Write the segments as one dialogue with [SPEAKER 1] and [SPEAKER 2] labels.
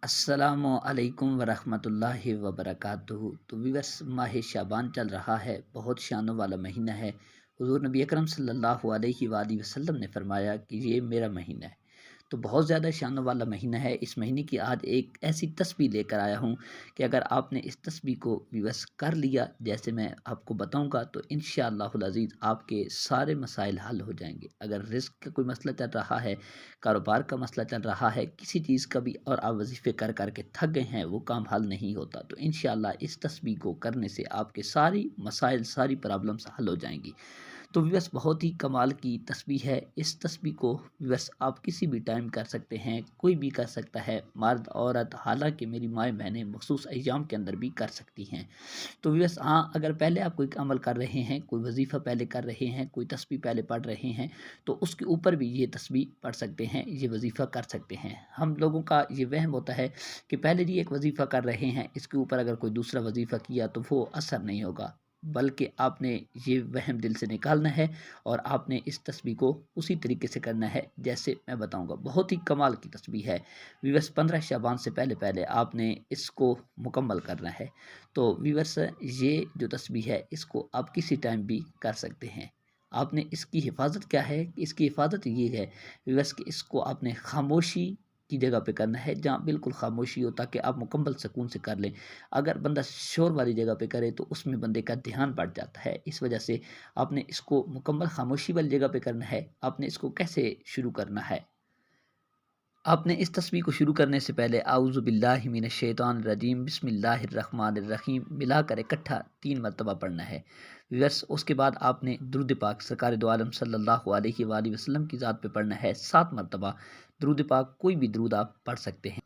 [SPEAKER 1] السلام علیکم ورحمۃ اللہ وبرکاتہ۔ تو ویورس، ماہ شعبان چل رہا ہے، بہت شانوں والا مہینہ ہے۔ حضور نبی اکرم صلی اللہ علیہ وآلہ وسلم نے فرمایا کہ یہ میرا مہینہ ہے، تو بہت زیادہ شانوں والا مہینہ ہے۔ اس مہینے کی آج ایک ایسی تسبیح لے کر آیا ہوں کہ اگر آپ نے اس تسبیح کو ویورس کر لیا جیسے میں آپ کو بتاؤں گا تو انشاءاللہ العزیز آپ کے سارے مسائل حل ہو جائیں گے۔ اگر رزق کا کوئی مسئلہ چل رہا ہے، کاروبار کا مسئلہ چل رہا ہے، کسی چیز کا بھی، اور آپ وظیفے کر کر کے تھک گئے ہیں، وہ کام حل نہیں ہوتا، تو انشاءاللہ اس تسبیح کو کرنے سے آپ کے ساری مسائل، ساری پرابلمس حل ہو جائیں گی۔ تو ویورس، بہت ہی کمال کی تسبیح ہے۔ اس تسبیح کو ویورس آپ کسی بھی ٹائم کر سکتے ہیں، کوئی بھی کر سکتا ہے، مرد عورت، حالانکہ میری مائیں بہنیں مخصوص ایام کے اندر بھی کر سکتی ہیں۔ تو ویورس، ہاں، اگر پہلے آپ کوئی عمل کر رہے ہیں، کوئی وظیفہ پہلے کر رہے ہیں، کوئی تسبیح پہلے پڑھ رہے ہیں، تو اس کے اوپر بھی یہ تسبیح پڑھ سکتے ہیں، یہ وظیفہ کر سکتے ہیں۔ ہم لوگوں کا یہ وہم ہوتا ہے کہ پہلے جی ایک وظیفہ کر رہے ہیں، اس کے اوپر اگر کوئی دوسرا وظیفہ کیا تو وہ اثر نہیں ہوگا، بلکہ آپ نے یہ وہم دل سے نکالنا ہے اور آپ نے اس تسبیح کو اسی طریقے سے کرنا ہے جیسے میں بتاؤں گا۔ بہت ہی کمال کی تسبیح ہے ویورس، 15 شعبان سے پہلے پہلے آپ نے اس کو مکمل کرنا ہے۔ تو ویورس، یہ جو تسبیح ہے اس کو آپ کسی ٹائم بھی کر سکتے ہیں۔ آپ نے اس کی حفاظت کیا ہے کہ اس کی حفاظت یہ ہے ویورس کہ اس کو آپ نے خاموشی کی جگہ پہ کرنا ہے، جہاں بالکل خاموشی ہو، تاکہ آپ مکمل سکون سے کر لیں۔ اگر بندہ شور والی جگہ پہ کرے تو اس میں بندے کا دھیان بڑھ جاتا ہے، اس وجہ سے آپ نے اس کو مکمل خاموشی والی جگہ پہ کرنا ہے۔ آپ نے اس کو کیسے شروع کرنا ہے؟ آپ نے اس تسبیح کو شروع کرنے سے پہلے اعوذ باللہ من الشیطان الرجیم بسم اللہ الرحمن الرحیم ملا کر اکٹھا 3 مرتبہ پڑھنا ہے۔ ویورس، اس کے بعد آپ نے درود پاک سرکار دو عالم صلی اللہ علیہ وآلہ وسلم کی ذات پہ پڑھنا ہے 7 مرتبہ۔ درود پاک کوئی بھی درود آپ پڑھ سکتے ہیں۔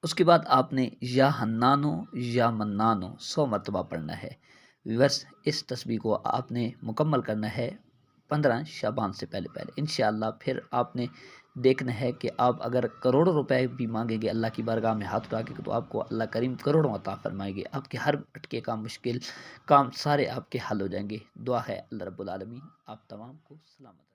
[SPEAKER 1] اس کے بعد آپ نے یا حنانو یا منانو 100 مرتبہ پڑھنا ہے۔ ویورس، اس تسبیح کو آپ نے مکمل کرنا ہے 15 شعبان سے پہلے پہلے۔ انشاءاللہ پھر آپ نے دیکھنا ہے کہ آپ اگر کروڑوں روپے بھی مانگیں گے اللہ کی بارگاہ میں ہاتھ اٹھا کے، تو آپ کو اللہ کریم کروڑوں عطا فرمائیں گے۔ آپ کے ہر اٹکے کام، مشکل کام سارے آپ کے حل ہو جائیں گے۔ دعا ہے اللہ رب العالمین آپ تمام کو سلامت